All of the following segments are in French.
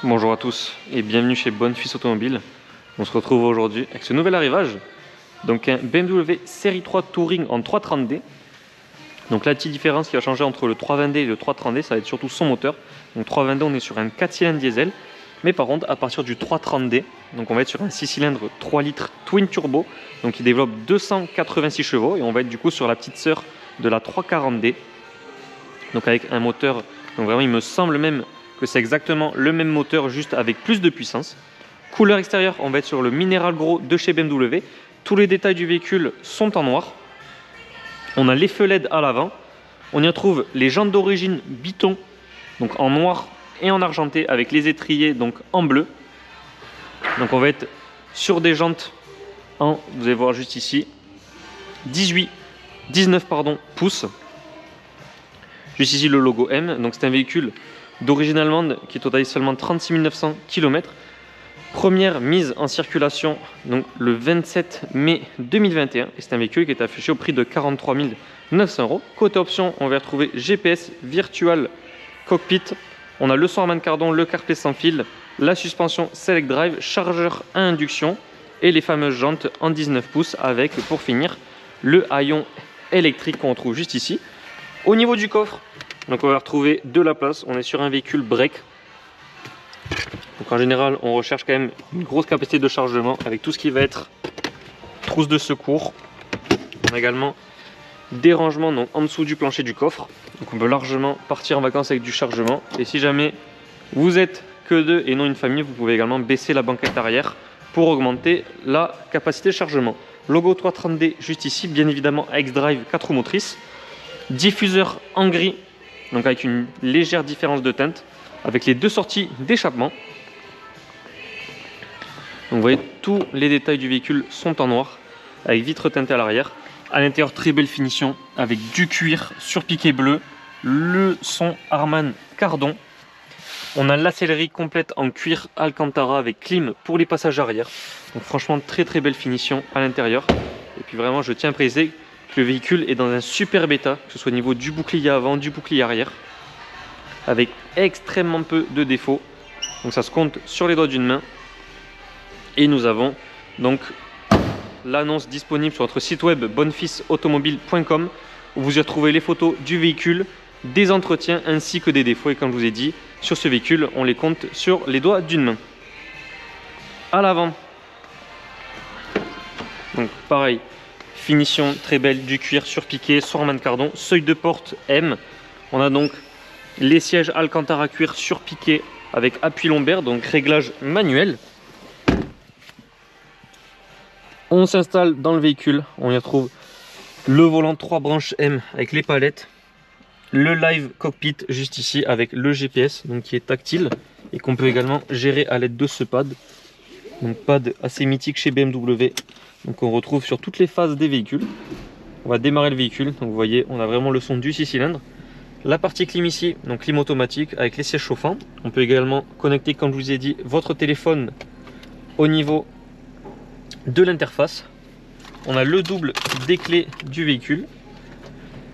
Bonjour à tous et bienvenue chez Bonfils Automobile. On se retrouve aujourd'hui avec ce nouvel arrivage. Donc un BMW Série 3 Touring en 330D. Donc la petite différence qui va changer entre le 320D et le 330D, ça va être surtout son moteur. Donc 320D, on est sur un 4 cylindres diesel. Mais par contre, à partir du 330D, donc on va être sur un 6 cylindres 3 litres twin turbo. Donc il développe 286 chevaux et on va être du coup sur la petite sœur de la 340D. Donc avec un moteur, donc vraiment il me semble même que c'est exactement le même moteur, juste avec plus de puissance. Couleur extérieure, on va être sur le Mineral Gros de chez BMW. Tous les détails du véhicule sont en noir. On a les feux LED à l'avant. On y retrouve les jantes d'origine Biton, donc en noir et en argenté, avec les étriers donc en bleu. Donc on va être sur des jantes en, vous allez voir juste ici, 19 pouces. Juste ici le logo M. Donc c'est un véhicule d'origine allemande qui totalise seulement 36 900 km. Première mise en circulation donc le 27 mai 2021 et c'est un véhicule qui est affiché au prix de 43 900 €. Côté option, on va retrouver GPS, Virtual Cockpit, on a le son Harman Kardon, le CarPlay sans fil, la suspension Select Drive, chargeur à induction et les fameuses jantes en 19 pouces avec, pour finir, le haillon électrique qu'on retrouve juste ici. Au niveau du coffre, donc on va retrouver de la place, on est sur un véhicule break. Donc en général, on recherche quand même une grosse capacité de chargement avec tout ce qui va être trousse de secours. On a également des rangements donc, en dessous du plancher du coffre. Donc on peut largement partir en vacances avec du chargement. Et si jamais vous êtes que deux et non une famille, vous pouvez également baisser la banquette arrière pour augmenter la capacité de chargement. Logo 330D juste ici, bien évidemment X-Drive 4 roues motrices. Diffuseur en gris, donc avec une légère différence de teinte, avec les deux sorties d'échappement. Donc vous voyez, tous les détails du véhicule sont en noir, avec vitres teintées à l'arrière. À l'intérieur, très belle finition, avec du cuir surpiqué bleu, le son Harman Kardon. On a la sellerie complète en cuir Alcantara avec clim pour les passages arrière. Donc franchement, très belle finition à l'intérieur. Et puis vraiment, je tiens à préciser que le véhicule est dans un super état, que ce soit au niveau du bouclier avant, du bouclier arrière, avec extrêmement peu de défauts. Donc ça se compte sur les doigts d'une main. Et nous avons donc l'annonce disponible sur notre site web bonfilsautomobile.com où vous y retrouvez les photos du véhicule, des entretiens ainsi que des défauts. Et comme je vous ai dit, sur ce véhicule, on les compte sur les doigts d'une main. À l'avant, donc pareil, finition très belle, du cuir surpiqué, son Harman Kardon, seuil de porte M. On a donc les sièges Alcantara cuir surpiqué avec appui lombaire, donc réglage manuel. On s'installe dans le véhicule, on y retrouve le volant 3 branches M avec les palettes, le live cockpit juste ici avec le GPS donc qui est tactile et qu'on peut également gérer à l'aide de ce pad. Donc pad assez mythique chez BMW, donc on retrouve sur toutes les phases des véhicules. On va démarrer le véhicule, donc vous voyez on a vraiment le son du 6 cylindres. La partie clim ici, donc clim automatique avec les sièges chauffants. On peut également connecter, comme je vous ai dit, votre téléphone au niveau de l'interface. On a le double des clés du véhicule.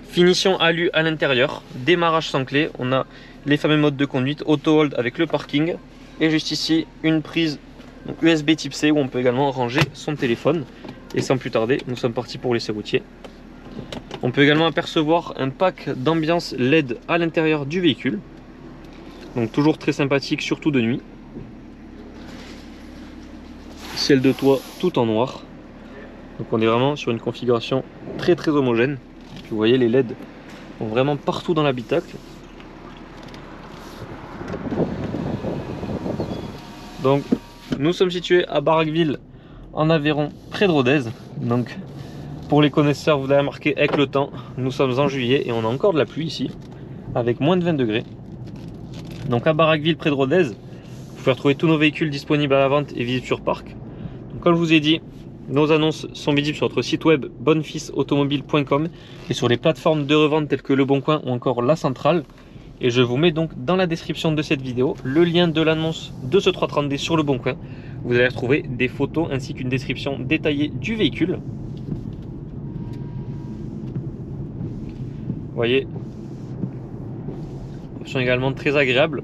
Finition alu à l'intérieur, démarrage sans clé. On a les fameux modes de conduite, auto hold avec le parking. Et juste ici, une prise donc USB type C où on peut également ranger son téléphone. Et sans plus tarder, nous sommes partis pour l'essai routier. On peut également apercevoir un pack d'ambiance LED à l'intérieur du véhicule. Donc toujours très sympathique, surtout de nuit. Ciel de toit tout en noir. Donc on est vraiment sur une configuration très homogène. Vous voyez les LED sont vraiment partout dans l'habitacle. Donc nous sommes situés à Barraqueville en Aveyron, près de Rodez. Donc pour les connaisseurs, vous avez remarqué avec le temps, nous sommes en juillet et on a encore de la pluie ici, avec moins de 20 degrés. Donc à Barraqueville, près de Rodez, vous pouvez retrouver tous nos véhicules disponibles à la vente et visibles sur parc. Donc, comme je vous ai dit, nos annonces sont visibles sur notre site web bonfilsautomobile.com et sur les plateformes de revente telles que Le Bon Coin ou encore La Centrale. Et je vous mets donc dans la description de cette vidéo le lien de l'annonce de ce 330D sur Le Bon Coin. Vous allez retrouver des photos ainsi qu'une description détaillée du véhicule. Vous voyez, option également très agréable.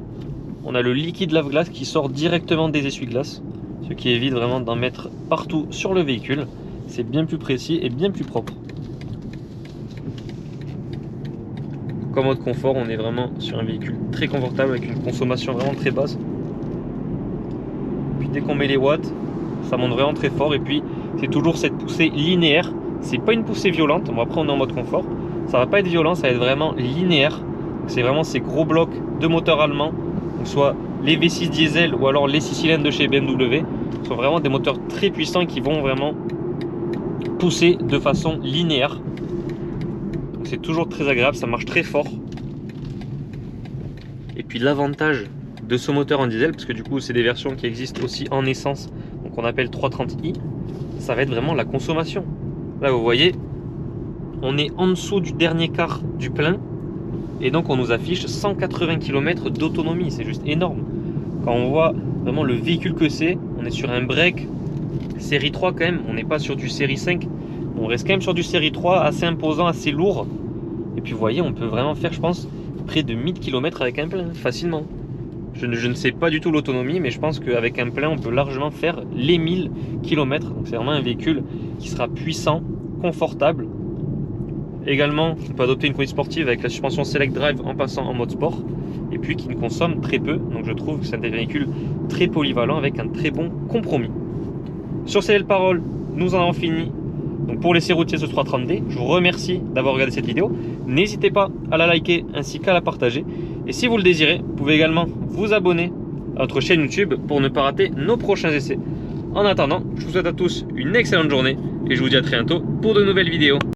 on a le liquide lave-glace qui sort directement des essuie-glaces, ce qui évite vraiment d'en mettre partout sur le véhicule. C'est bien plus précis et bien plus propre. Comme mode confort, on est vraiment sur un véhicule très confortable avec une consommation vraiment très basse. Puis dès qu'on met les watts, ça monte vraiment très fort. Et puis c'est toujours cette poussée linéaire. C'est pas une poussée violente. Bon, après on est en mode confort. Ça va pas être violent, ça va être vraiment linéaire. C'est vraiment ces gros blocs de moteurs allemands, donc soit les V6 diesel ou alors les 6 cylindres de chez BMW. Ce sont vraiment des moteurs très puissants qui vont vraiment pousser de façon linéaire. C'est toujours très agréable, ça marche très fort. Et puis l'avantage de ce moteur en diesel, parce que du coup c'est des versions qui existent aussi en essence, donc on appelle 330i, ça va être vraiment la consommation. Là vous voyez, on est en dessous du dernier quart du plein, et donc on nous affiche 180 km d'autonomie, c'est juste énorme. Quand on voit vraiment le véhicule que c'est, on est sur un break série 3 quand même, on n'est pas sur du série 5, on reste quand même sur du série 3 assez imposant, assez lourd. Et puis vous voyez, on peut vraiment faire, je pense, près de 1000 km avec un plein, facilement. Je ne sais pas du tout l'autonomie, mais je pense qu'avec un plein, on peut largement faire les 1000 km. Donc c'est vraiment un véhicule qui sera puissant, confortable. Également, on peut adopter une conduite sportive avec la suspension Select Drive en passant en mode sport. Et puis qui ne consomme très peu. Donc je trouve que c'est un des véhicules très polyvalent avec un très bon compromis. Sur ces belles paroles, nous en avons fini. Donc pour les routiers ce 330D, je vous remercie d'avoir regardé cette vidéo. N'hésitez pas à la liker ainsi qu'à la partager. Et si vous le désirez, vous pouvez également vous abonner à notre chaîne YouTube pour ne pas rater nos prochains essais. En attendant, je vous souhaite à tous une excellente journée et je vous dis à très bientôt pour de nouvelles vidéos.